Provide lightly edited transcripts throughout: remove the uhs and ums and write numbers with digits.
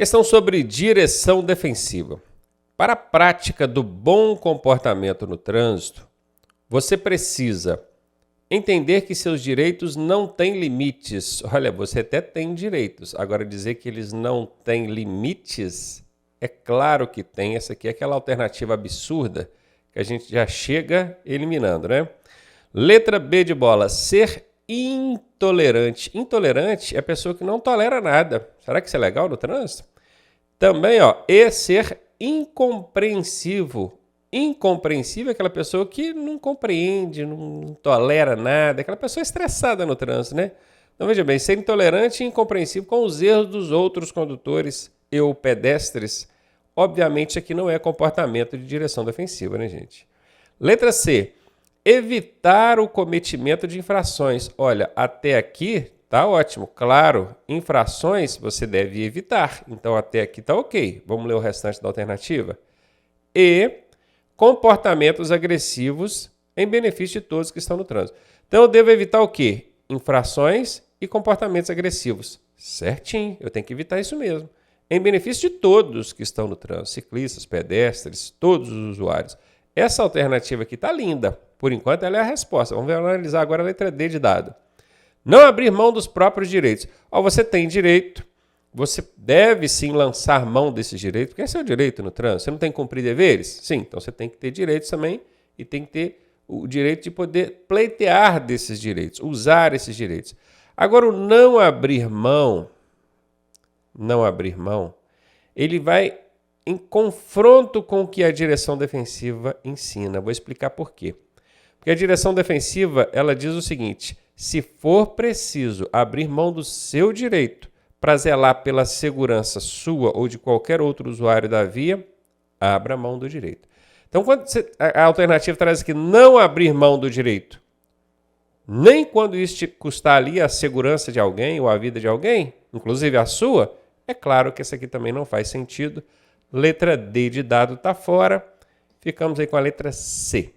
Questão sobre direção defensiva. Para a prática do bom comportamento no trânsito, você precisa entender que seus direitos não têm limites. Olha, você até tem direitos. Agora, dizer que eles não têm limites, é claro que tem. Essa aqui é aquela alternativa absurda que a gente já chega eliminando, né? Letra B de bola, ser intolerante. Intolerante é a pessoa que não tolera nada. Será que isso é legal no trânsito? Também, ser incompreensivo. Incompreensível é aquela pessoa que não compreende, não tolera nada, aquela pessoa estressada no trânsito, né? Então, veja bem, ser intolerante e incompreensível com os erros dos outros condutores ou pedestres, obviamente aqui não é comportamento de direção defensiva, né, gente? Letra C, evitar o cometimento de infrações. Olha, até aqui tá ótimo. Claro, infrações você deve evitar. Então, até aqui tá ok. Vamos ler o restante da alternativa? E comportamentos agressivos em benefício de todos que estão no trânsito. Então, eu devo evitar o quê? Infrações e comportamentos agressivos. Certinho, eu tenho que evitar isso mesmo. Em benefício de todos que estão no trânsito, ciclistas, pedestres, todos os usuários. Essa alternativa aqui está linda. Por enquanto, ela é a resposta. Vamos analisar agora a letra D de dado. Não abrir mão dos próprios direitos. Você tem direito, você deve sim lançar mão desses direitos, porque esse é o direito no trânsito. Você não tem que cumprir deveres? Sim, então você tem que ter direitos também e tem que ter o direito de poder pleitear desses direitos, usar esses direitos. Agora, o não abrir mão, ele vai em confronto com o que a direção defensiva ensina. Vou explicar por quê. Porque a direção defensiva, ela diz o seguinte: se for preciso abrir mão do seu direito para zelar pela segurança sua ou de qualquer outro usuário da via, abra mão do direito. Então, quando a alternativa traz aqui não abrir mão do direito, nem quando isso te custar ali a segurança de alguém ou a vida de alguém, inclusive a sua, é claro que essa aqui também não faz sentido. Letra D de dado está fora. Ficamos aí com a letra C.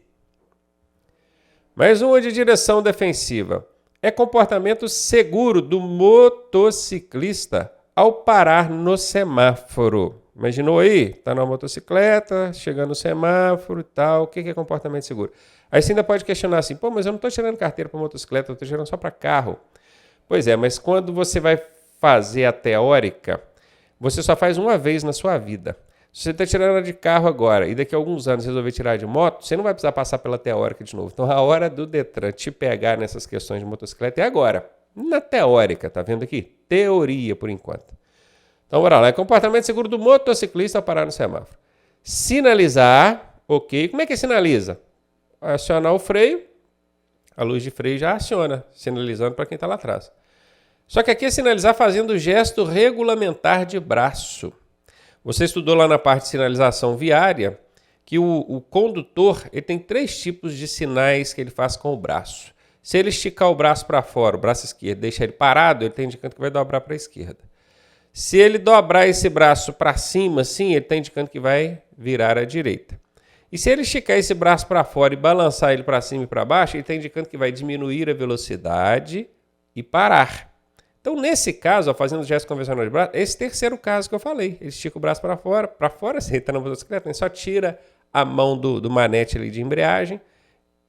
Mais uma de direção defensiva. É comportamento seguro do motociclista ao parar no semáforo. Imaginou aí? Está na motocicleta, chegando no semáforo e tal. O que é comportamento seguro? Aí você ainda pode questionar assim, mas eu não estou tirando carteira para motocicleta, eu estou tirando só para carro. Pois é, mas quando você vai fazer a teórica, você só faz uma vez na sua vida. Se você está tirando ela de carro agora e daqui a alguns anos resolver tirar de moto, você não vai precisar passar pela teórica de novo. Então, a hora do Detran te pegar nessas questões de motocicleta é agora. Na teórica, tá vendo aqui? Teoria, por enquanto. Então, bora lá. É comportamento seguro do motociclista ao parar no semáforo. Sinalizar, ok. Como é que sinaliza? Acionar o freio, a luz de freio já aciona, sinalizando para quem está lá atrás. Só que aqui é sinalizar fazendo o gesto regulamentar de braço. Você estudou lá na parte de sinalização viária que o condutor ele tem 3 tipos de sinais que ele faz com o braço. Se ele esticar o braço para fora, o braço esquerdo, deixar ele parado, ele está indicando que vai dobrar para a esquerda. Se ele dobrar esse braço para cima, assim, ele está indicando que vai virar à direita. E se ele esticar esse braço para fora e balançar ele para cima e para baixo, ele está indicando que vai diminuir a velocidade e parar. Então, nesse caso, fazendo o gesto convencional de braço, é esse terceiro caso que eu falei. Ele estica o braço para fora, assim, ele está na motocicleta, ele só tira a mão do manete ali de embreagem,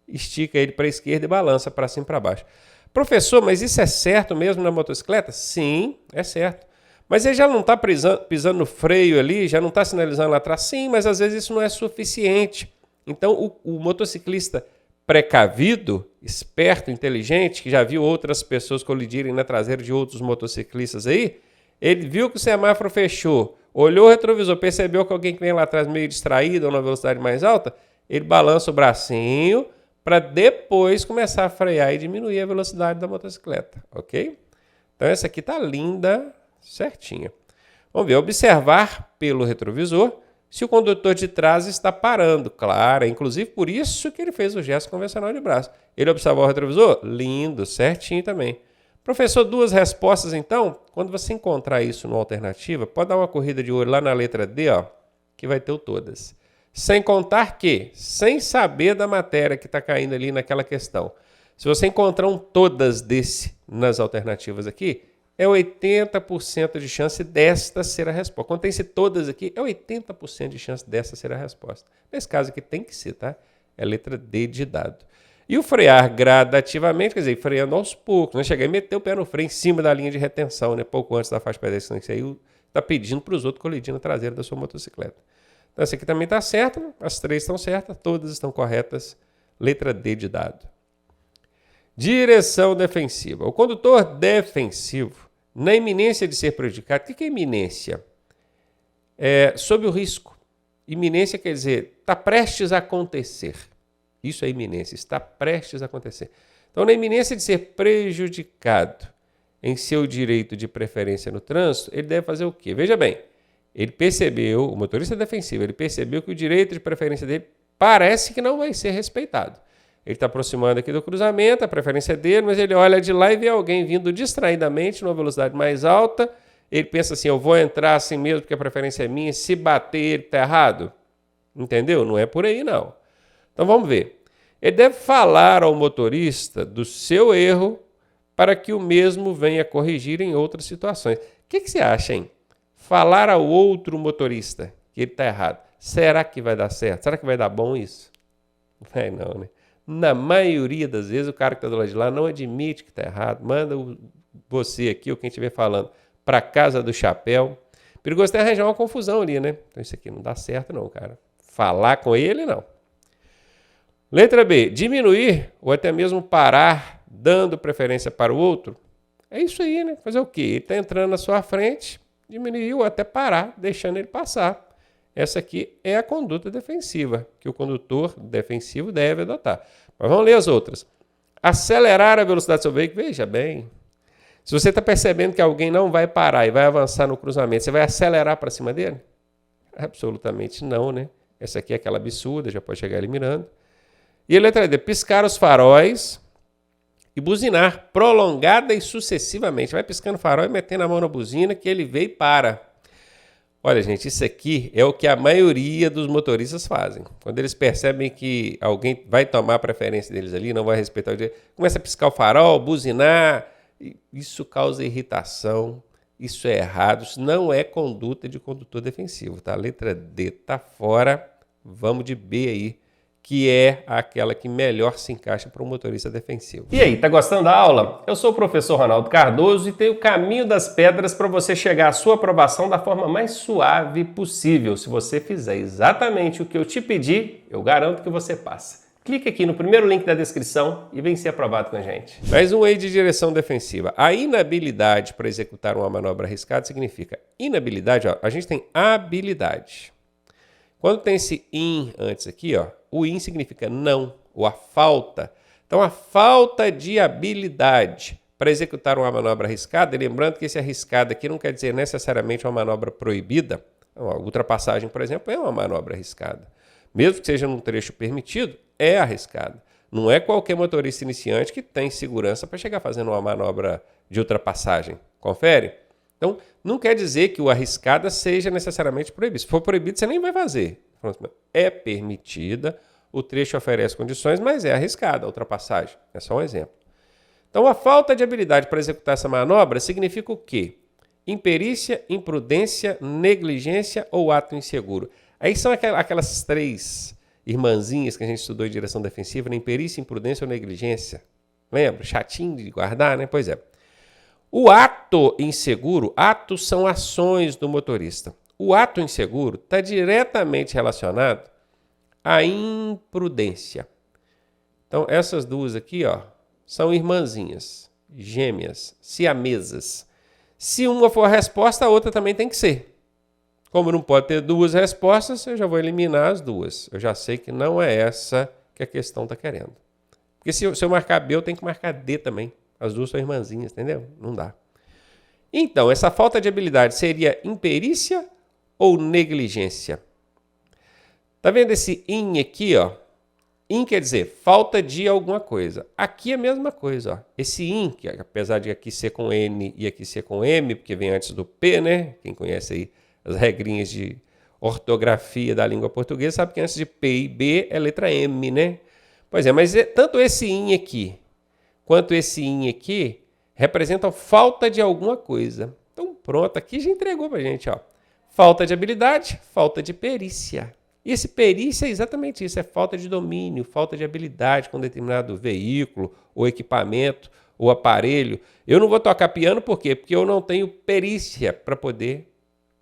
estica ele para a esquerda e balança para cima e para baixo. Professor, mas isso é certo mesmo na motocicleta? Sim, é certo. Mas ele já não está pisando no freio ali, já não está sinalizando lá atrás? Sim, mas às vezes isso não é suficiente. Então, o motociclista precavido, esperto, inteligente, que já viu outras pessoas colidirem na traseira de outros motociclistas aí, ele viu que o semáforo fechou, olhou o retrovisor, percebeu que alguém que vem lá atrás meio distraído ou na velocidade mais alta, ele balança o bracinho para depois começar a frear e diminuir a velocidade da motocicleta, ok? Então essa aqui tá linda, certinha. Vamos ver, observar pelo retrovisor se o condutor de trás está parando. Claro, é inclusive por isso que ele fez o gesto convencional de braço. Ele observou o retrovisor? Lindo, certinho também. Professor, 2 respostas então. Quando você encontrar isso no alternativa, pode dar uma corrida de olho lá na letra D, que vai ter o todas. Sem contar que, sem saber da matéria que está caindo ali naquela questão, se você encontrar um todas desse nas alternativas aqui, é 80% de chance desta ser a resposta. Quando tem-se todas aqui, é 80% de chance desta ser a resposta. Nesse caso aqui tem que ser, tá? É a letra D de dado. E o frear gradativamente, quer dizer, freando aos poucos. Não chegar e meter o pé no freio em cima da linha de retenção, né? Pouco antes da faixa de pedestre, que aí está pedindo para os outros colidir na traseira da sua motocicleta. Então essa aqui também está certa, as três estão certas, todas estão corretas. Letra D de dado. Direção defensiva. O condutor defensivo, na iminência de ser prejudicado, o que é iminência? É sob o risco. Iminência quer dizer, está prestes a acontecer. Isso é iminência, está prestes a acontecer. Então, na iminência de ser prejudicado em seu direito de preferência no trânsito, ele deve fazer o quê? Veja bem, ele percebeu, o motorista defensivo, ele percebeu que o direito de preferência dele parece que não vai ser respeitado. Ele está aproximando aqui do cruzamento, a preferência dele, mas ele olha de lá e vê alguém vindo distraidamente numa velocidade mais alta. Ele pensa assim, eu vou entrar assim mesmo porque a preferência é minha, se bater ele está errado. Entendeu? Não é por aí não. Então vamos ver. Ele deve falar ao motorista do seu erro para que o mesmo venha corrigir em outras situações. O que você acha, hein? Falar ao outro motorista que ele está errado. Será que vai dar certo? Será que vai dar bom isso? Não vai não, né? Na maioria das vezes o cara que está do lado de lá não admite que está errado. Manda você aqui ou quem estiver falando para casa do chapéu. Perigoso até arranjar uma confusão ali, né? Então isso aqui não dá certo não, cara. Falar com ele, não. Letra B. Diminuir ou até mesmo parar, dando preferência para o outro. É isso aí, né? Fazer o quê? Ele está entrando na sua frente, diminuir ou até parar, deixando ele passar. Essa aqui é a conduta defensiva, que o condutor defensivo deve adotar. Mas vamos ler as outras. Acelerar a velocidade do seu veículo. Veja bem, se você está percebendo que alguém não vai parar e vai avançar no cruzamento, você vai acelerar para cima dele? Absolutamente não, né? Essa aqui é aquela absurda, já pode chegar eliminando. E a letra D, piscar os faróis e buzinar prolongada e sucessivamente. Vai piscando o farol e metendo a mão na buzina que ele vê e para. Olha, gente, isso aqui é o que a maioria dos motoristas fazem. Quando eles percebem que alguém vai tomar a preferência deles ali, não vai respeitar o direito, começa a piscar o farol, buzinar. Isso causa irritação, isso é errado, isso não é conduta de condutor defensivo, tá? A letra D tá fora, vamos de B aí, que é aquela que melhor se encaixa para um motorista defensivo. E aí, tá gostando da aula? Eu sou o professor Ronaldo Cardoso e tenho o caminho das pedras para você chegar à sua aprovação da forma mais suave possível. Se você fizer exatamente o que eu te pedi, eu garanto que você passa. Clique aqui no primeiro link da descrição e vem ser aprovado com a gente. Mais um aí de direção defensiva. A inabilidade para executar uma manobra arriscada significa inabilidade, ó, a gente tem habilidade. Quando tem esse in antes aqui, ó, o in significa não, ou a falta. Então, a falta de habilidade para executar uma manobra arriscada, e lembrando que esse arriscado aqui não quer dizer necessariamente uma manobra proibida. A ultrapassagem, por exemplo, é uma manobra arriscada. Mesmo que seja num trecho permitido, é arriscada. Não é qualquer motorista iniciante que tem segurança para chegar fazendo uma manobra de ultrapassagem. Confere? Então, não quer dizer que o arriscada seja necessariamente proibido. Se for proibido, você nem vai fazer. É permitida, o trecho oferece condições, mas é arriscada a ultrapassagem. É só um exemplo. Então, a falta de habilidade para executar essa manobra significa o quê? Imperícia, imprudência, negligência ou ato inseguro. Aí são aquelas três irmãzinhas que a gente estudou em direção defensiva, né? Imperícia, imprudência ou negligência. Lembra? Chatinho de guardar, né? Pois é. O ato inseguro, atos são ações do motorista. O ato inseguro está diretamente relacionado à imprudência. Então, essas duas aqui, ó, são irmãzinhas, gêmeas, siamesas. Se uma for a resposta, a outra também tem que ser. Como não pode ter duas respostas, eu já vou eliminar as duas. Eu já sei que não é essa que a questão está querendo. Porque se eu marcar B, eu tenho que marcar D também. As duas são irmãzinhas, entendeu? Não dá. Então, essa falta de habilidade seria imperícia ou negligência? Tá vendo esse in aqui, ó? In quer dizer falta de alguma coisa. Aqui é a mesma coisa, ó. Esse in, que apesar de aqui ser com N e aqui ser com M, porque vem antes do P, né? Quem conhece aí as regrinhas de ortografia da língua portuguesa sabe que antes de P e B é letra M, né? Pois é, mas tanto esse in aqui quanto esse in aqui representam falta de alguma coisa. Então pronto, aqui já entregou pra gente, ó. Falta de habilidade, falta de perícia. E esse perícia é exatamente isso, é falta de domínio, falta de habilidade com determinado veículo, ou equipamento, ou aparelho. Eu não vou tocar piano por quê? Porque eu não tenho perícia para poder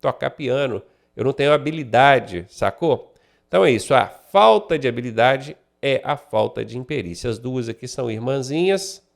tocar piano. Eu não tenho habilidade, sacou? Então é isso, a falta de habilidade é a falta de imperícia. As duas aqui são irmãzinhas,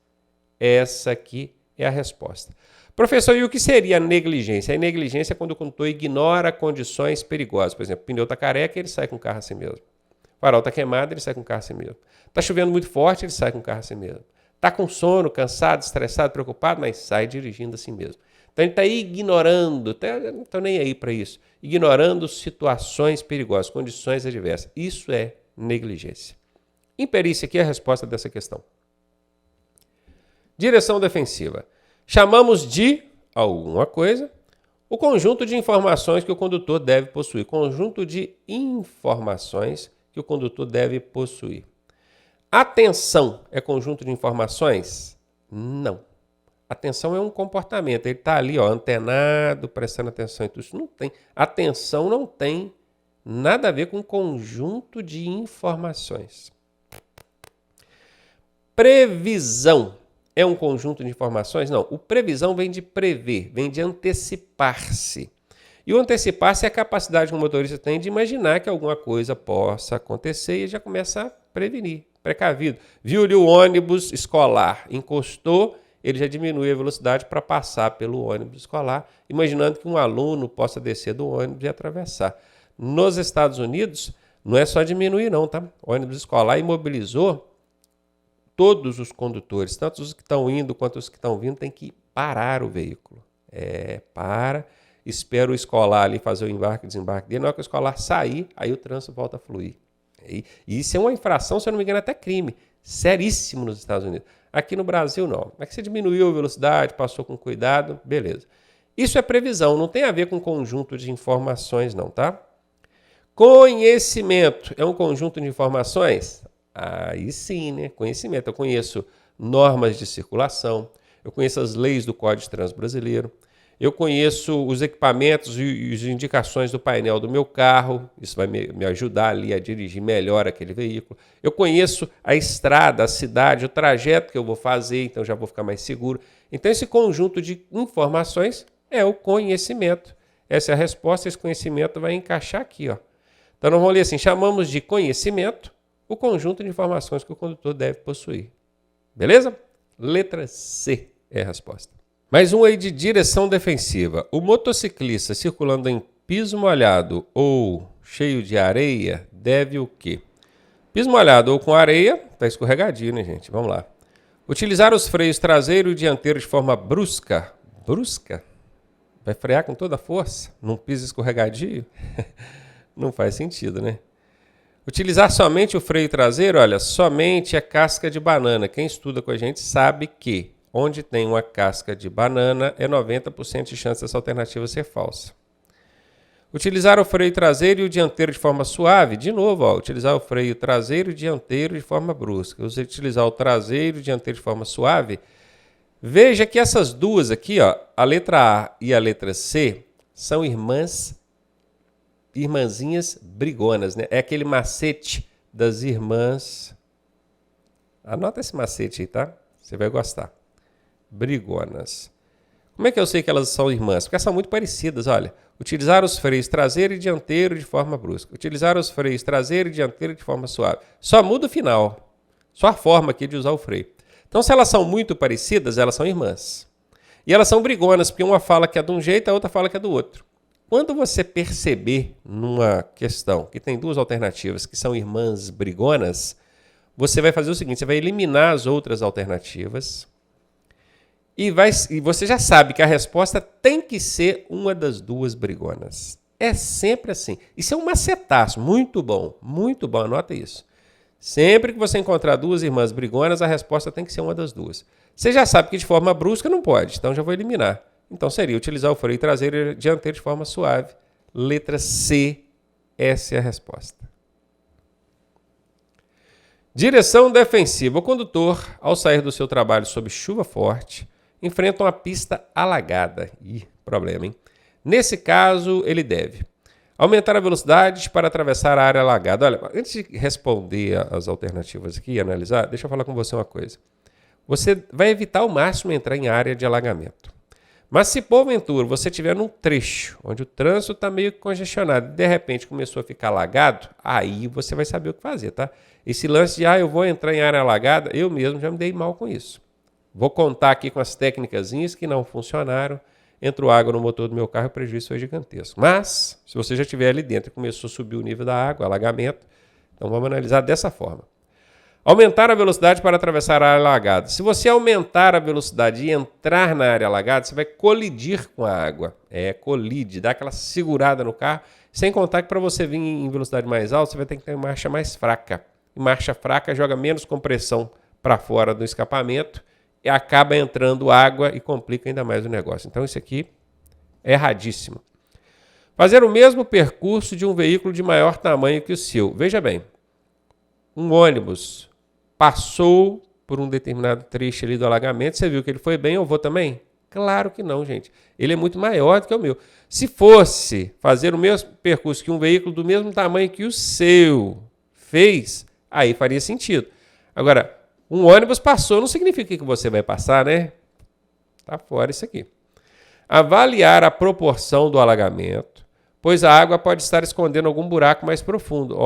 essa aqui é a resposta. Professor, e o que seria a negligência? A negligência é quando o condutor ignora condições perigosas. Por exemplo, o pneu está careca, ele sai com o carro assim mesmo. O farol está queimado, ele sai com o carro assim mesmo. Está chovendo muito forte, ele sai com o carro assim mesmo. Está com sono, cansado, estressado, preocupado, mas sai dirigindo assim mesmo. Então ele está ignorando, não estou nem aí para isso, ignorando situações perigosas, condições adversas. Isso é negligência. Imperícia aqui é a resposta dessa questão. Direção defensiva. Chamamos de alguma coisa o conjunto de informações que o condutor deve possuir. Conjunto de informações que o condutor deve possuir. Atenção é conjunto de informações? Não. Atenção é um comportamento. Ele está ali, ó, antenado, prestando atenção em tudo. Isso não tem. Atenção não tem nada a ver com conjunto de informações. Previsão é um conjunto de informações? Não. O previsão vem de prever, vem de antecipar-se. E o antecipar-se é a capacidade que o motorista tem de imaginar que alguma coisa possa acontecer e já começa a prevenir, precavido. Viu ali o ônibus escolar, encostou, ele já diminui a velocidade para passar pelo ônibus escolar, imaginando que um aluno possa descer do ônibus e atravessar. Nos Estados Unidos, não é só diminuir não, tá? O ônibus escolar imobilizou todos os condutores, tanto os que estão indo quanto os que estão vindo, tem que parar o veículo. Espera o escolar ali fazer o embarque e desembarque dele. Na hora que o escolar sair, aí o trânsito volta a fluir. E isso é uma infração, se eu não me engano, até crime. Seríssimo nos Estados Unidos. Aqui no Brasil, não. É que você diminuiu a velocidade, passou com cuidado, beleza. Isso é previsão, não tem a ver com conjunto de informações, não, tá? Conhecimento é um conjunto de informações? Aí sim, né? Conhecimento. Eu conheço normas de circulação, eu conheço as leis do Código de Trânsito Brasileiro, eu conheço os equipamentos e as indicações do painel do meu carro, isso vai me ajudar ali a dirigir melhor aquele veículo. Eu conheço a estrada, a cidade, o trajeto que eu vou fazer, então já vou ficar mais seguro. Então esse conjunto de informações é o conhecimento. Essa é a resposta, esse conhecimento vai encaixar aqui, ó. Então nós vamos ler assim, chamamos de conhecimento o conjunto de informações que o condutor deve possuir. Beleza? Letra C é a resposta. Mais um aí de direção defensiva. O motociclista circulando em piso molhado ou cheio de areia deve o quê? Piso molhado ou com areia, tá escorregadio, né, gente? Vamos lá. Utilizar os freios traseiro e dianteiro de forma brusca. Brusca? Vai frear com toda a força num piso escorregadio? Não faz sentido, né? Utilizar somente o freio traseiro, olha, somente a casca de banana. Quem estuda com a gente sabe que onde tem uma casca de banana é 90% de chance dessa alternativa ser falsa. Utilizar o freio traseiro e o dianteiro de forma suave. De novo, ó, utilizar o freio traseiro e dianteiro de forma brusca. Utilizar o traseiro e dianteiro de forma suave. Veja que essas duas aqui, ó, a letra A e a letra C, são irmãzinhas brigonas, né? É aquele macete das irmãs. Anota esse macete aí, tá? Você vai gostar. Brigonas. Como é que eu sei que elas são irmãs? Porque elas são muito parecidas, olha. Utilizar os freios traseiro e dianteiro de forma brusca. Utilizar os freios traseiro e dianteiro de forma suave. Só muda o final. Só a forma aqui de usar o freio. Então, se elas são muito parecidas, elas são irmãs. E elas são brigonas, porque uma fala que é de um jeito, a outra fala que é do outro. Quando você perceber numa questão que tem duas alternativas que são irmãs brigonas, você vai fazer o seguinte, você vai eliminar as outras alternativas e você já sabe que a resposta tem que ser uma das duas brigonas. É sempre assim. Isso é um macetaço, muito bom, anota isso. Sempre que você encontrar duas irmãs brigonas, a resposta tem que ser uma das duas. Você já sabe que de forma brusca não pode, então já vou eliminar. Então seria utilizar o freio traseiro e dianteiro de forma suave. Letra C, essa é a resposta. Direção defensiva. O condutor, ao sair do seu trabalho sob chuva forte, enfrentam a pista alagada. Ih, problema, hein? Nesse caso, ele deve aumentar a velocidade para atravessar a área alagada. Olha, antes de responder as alternativas aqui e analisar, deixa eu falar com você uma coisa. Você vai evitar ao máximo entrar em área de alagamento. Mas se porventura você estiver num trecho onde o trânsito está meio congestionado e de repente começou a ficar alagado, aí você vai saber o que fazer, tá? Esse lance de, eu vou entrar em área alagada, eu mesmo já me dei mal com isso. Vou contar aqui com as técnicazinhas que não funcionaram. Entrou água no motor do meu carro e o prejuízo foi gigantesco. Mas, se você já estiver ali dentro e começou a subir o nível da água, alagamento, então vamos analisar dessa forma. Aumentar a velocidade para atravessar a área alagada. Se você aumentar a velocidade e entrar na área alagada, você vai colidir com a água. Colide, dá aquela segurada no carro. Sem contar que para você vir em velocidade mais alta, você vai ter que ter uma marcha mais fraca. E marcha fraca joga menos compressão para fora do escapamento e acaba entrando água e complica ainda mais o negócio. Então isso aqui é erradíssimo. Fazer o mesmo percurso de um veículo de maior tamanho que o seu. Veja bem, um ônibus passou por um determinado trecho ali do alagamento, você viu que ele foi bem, eu vou também? Claro que não, gente. Ele é muito maior do que o meu. Se fosse fazer o mesmo percurso que um veículo do mesmo tamanho que o seu fez, aí faria sentido. Agora, um ônibus passou não significa que você vai passar, né? Tá fora isso aqui. Avaliar a proporção do alagamento, pois a água pode estar escondendo algum buraco mais profundo.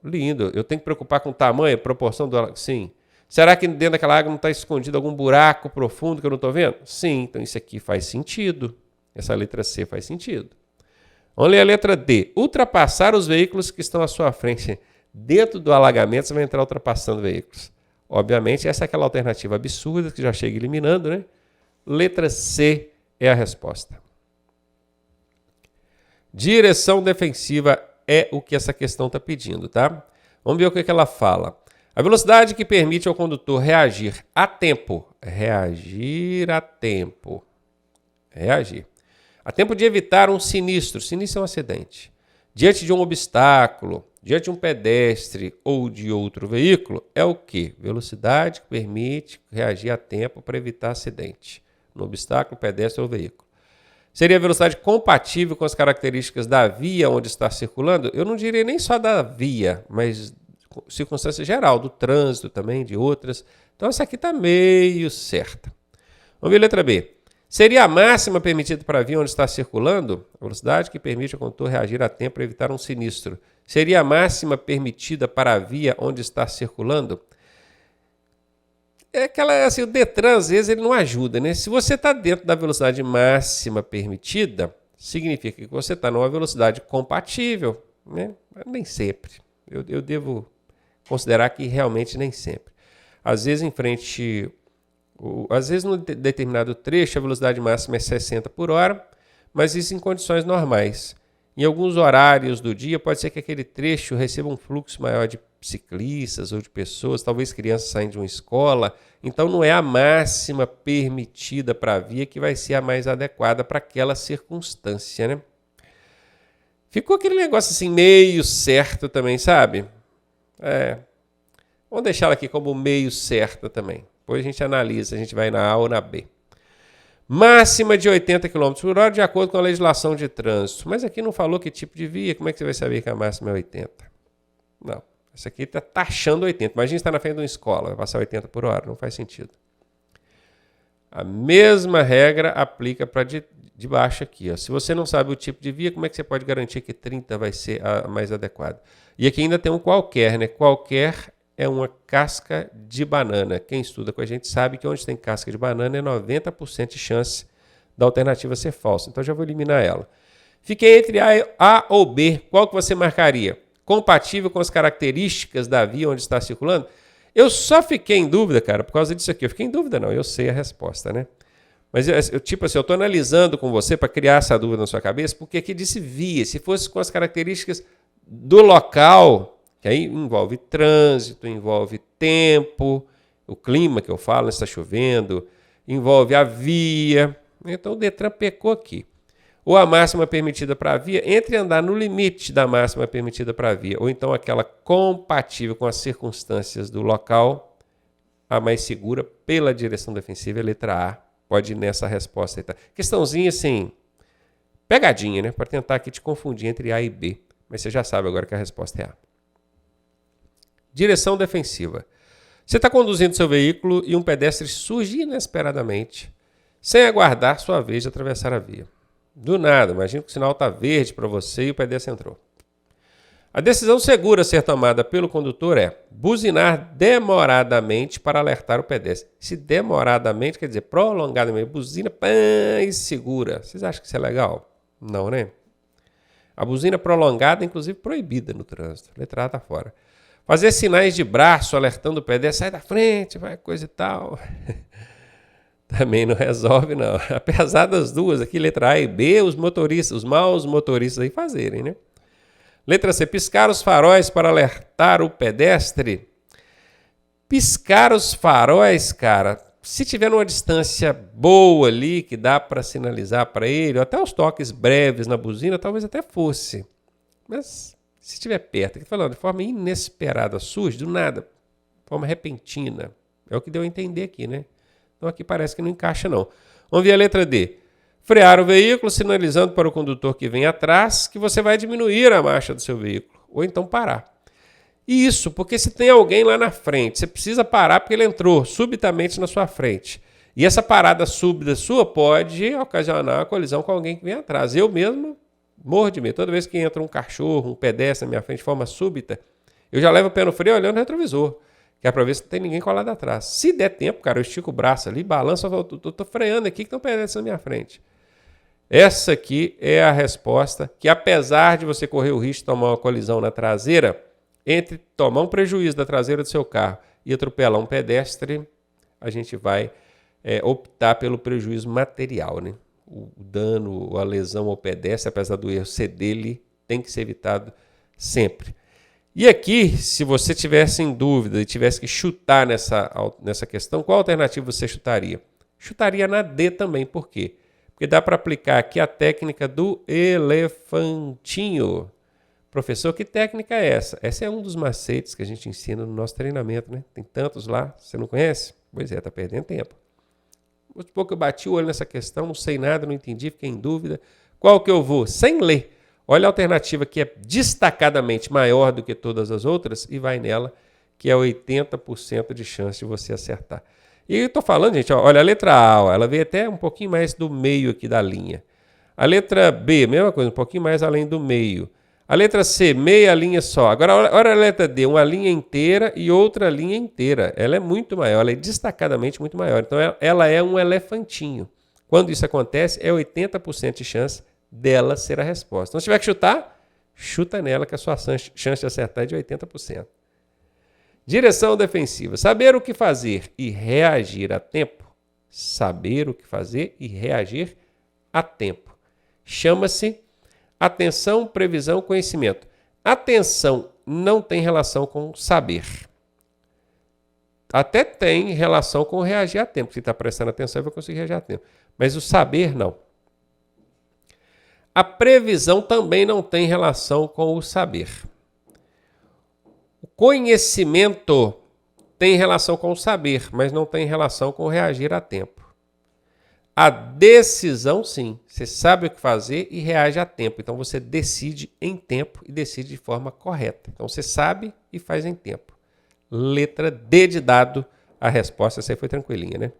Lindo. Eu tenho que preocupar com o tamanho, a proporção do alagamento? Sim. Será que dentro daquela água não está escondido algum buraco profundo que eu não estou vendo? Sim. Então isso aqui faz sentido. Essa letra C faz sentido. Vamos ler a letra D. Ultrapassar os veículos que estão à sua frente. Dentro do alagamento você vai entrar ultrapassando veículos. Obviamente essa é aquela alternativa absurda que já chega eliminando, né? Letra C é a resposta. Direção defensiva é o que essa questão está pedindo, tá? Vamos ver o que ela fala. A velocidade que permite ao condutor reagir a tempo. Reagir a tempo. Reagir. A tempo de evitar um sinistro. Sinistro é um acidente. Diante de um obstáculo, diante de um pedestre ou de outro veículo, é o quê? Velocidade que permite reagir a tempo para evitar acidente. No obstáculo, pedestre ou veículo. Seria a velocidade compatível com as características da via onde está circulando? Eu não diria nem só da via, mas circunstância geral, do trânsito também, de outras. Então essa aqui está meio certa. Vamos ver a letra B. Seria a máxima permitida para a via onde está circulando? A velocidade que permite ao condutor reagir a tempo para evitar um sinistro. Seria a máxima permitida para a via onde está circulando? É aquela, assim, o Detran, às vezes, ele não ajuda, né? Se você está dentro da velocidade máxima permitida, significa que você está numa velocidade compatível, né? Mas nem sempre. Eu devo considerar que realmente nem sempre. Às vezes, às vezes, num determinado trecho, a velocidade máxima é 60 por hora, mas isso em condições normais. Em alguns horários do dia, pode ser que aquele trecho receba um fluxo maior de ciclistas ou de pessoas, talvez crianças saindo de uma escola. Então, não é a máxima permitida para a via que vai ser a mais adequada para aquela circunstância, né? Ficou aquele negócio assim meio certo também, sabe? Vamos deixar ela aqui como meio certa também. Depois a gente analisa, a gente vai na A ou na B. Máxima de 80 km por hora, de acordo com a legislação de trânsito. Mas aqui não falou que tipo de via, como é que você vai saber que a máxima é 80? Não, essa aqui está taxando 80. Imagina estar na frente de uma escola, vai passar 80 por hora, não faz sentido. A mesma regra aplica para de baixo aqui. Ó. Se você não sabe o tipo de via, como é que você pode garantir que 30 vai ser a mais adequada? E aqui ainda tem um qualquer, né? Qualquer é uma casca de banana. Quem estuda com a gente sabe que onde tem casca de banana é 90% de chance da alternativa ser falsa. Então já vou eliminar ela. Fiquei entre A ou B. Qual que você marcaria? Compatível com as características da via onde está circulando? Eu só fiquei em dúvida, cara, por causa disso aqui. Eu fiquei em dúvida não, eu sei a resposta, né? Mas tipo assim, eu estou analisando com você para criar essa dúvida na sua cabeça, porque aqui disse via. Se fosse com as características do local, que aí envolve trânsito, envolve tempo, o clima que eu falo, está chovendo, envolve a via. Então o Detran pecou aqui. Ou a máxima permitida para a via, entre andar no limite da máxima permitida para a via, ou então aquela compatível com as circunstâncias do local, a mais segura pela direção defensiva é a letra A, Pode ir nessa resposta aí. Tá? Questãozinha assim, pegadinha, né? Para tentar aqui te confundir entre A e B. Mas você já sabe agora que a resposta é A. Direção defensiva. Você está conduzindo seu veículo e um pedestre surge inesperadamente, sem aguardar sua vez de atravessar a via. Do nada, imagina que o sinal está verde para você e o pedestre entrou. A decisão segura a ser tomada pelo condutor é buzinar demoradamente para alertar o pedestre. Se demoradamente quer dizer prolongadamente, buzina e segura. Vocês acham que isso é legal? Não, né? A buzina prolongada é inclusive proibida no trânsito. Letra A está fora. Fazer sinais de braço alertando o pedestre, sai da frente, vai, coisa e tal. Também não resolve, não. Apesar das duas aqui, letra A e B, os maus motoristas aí fazerem, né? Letra C, piscar os faróis para alertar o pedestre. Piscar os faróis, cara, se tiver numa distância boa ali, que dá para sinalizar para ele, ou até os toques breves na buzina, talvez até fosse. Mas se estiver perto, aqui falando de forma inesperada, surge do nada, de forma repentina. É o que deu a entender aqui, né? Então aqui parece que não encaixa, não. Vamos ver a letra D. Frear o veículo, sinalizando para o condutor que vem atrás que você vai diminuir a marcha do seu veículo. Ou então parar. E isso, porque se tem alguém lá na frente, você precisa parar porque ele entrou subitamente na sua frente. E essa parada súbita sua pode ocasionar uma colisão com alguém que vem atrás. Eu mesmo morro de medo. Toda vez que entra um cachorro, um pedestre na minha frente de forma súbita, eu já levo o pé no freio olhando no retrovisor. Que é para ver se não tem ninguém colado atrás. Se der tempo, cara, eu estico o braço ali, balanço, eu tô freando aqui que tem um pedestre na minha frente. Essa aqui é a resposta que, apesar de você correr o risco de tomar uma colisão na traseira, entre tomar um prejuízo da traseira do seu carro e atropelar um pedestre, a gente vai optar pelo prejuízo material, né? O dano, a lesão ao pedestre, apesar do erro ser dele, tem que ser evitado sempre. E aqui, se você tivesse em dúvida e tivesse que chutar nessa questão, qual alternativa você chutaria? Chutaria na D também, por quê? Porque dá para aplicar aqui a técnica do elefantinho. Professor, que técnica é essa? Essa é um dos macetes que a gente ensina no nosso treinamento, né? Tem tantos lá, você não conhece? Pois é, está perdendo tempo. Muito pouco eu bati o olho nessa questão, não sei nada, não entendi, fiquei em dúvida. Qual que eu vou? Sem ler. Olha a alternativa que é destacadamente maior do que todas as outras e vai nela, que é 80% de chance de você acertar. E eu estou falando, gente, olha, a letra A, ó, ela veio até um pouquinho mais do meio aqui da linha. A letra B, mesma coisa, um pouquinho mais além do meio. A letra C, meia linha só. Agora, olha a letra D, uma linha inteira e outra linha inteira. Ela é muito maior, ela é destacadamente muito maior. Então, ela é um elefantinho. Quando isso acontece, é 80% de chance dela ser a resposta. Então, se tiver que chutar, chuta nela, que a sua chance de acertar é de 80%. Direção defensiva. Saber o que fazer e reagir a tempo. Saber o que fazer e reagir a tempo. Chama-se atenção, previsão, conhecimento. Atenção não tem relação com saber. Até tem relação com reagir a tempo. Se está prestando atenção, vai conseguir reagir a tempo. Mas o saber, não. A previsão também não tem relação com o saber. O conhecimento tem relação com o saber, mas não tem relação com reagir a tempo. A decisão, sim. Você sabe o que fazer e reage a tempo. Então, você decide em tempo e decide de forma correta. Então, você sabe e faz em tempo. Letra D de dado. A resposta, essa aí foi tranquilinha, né?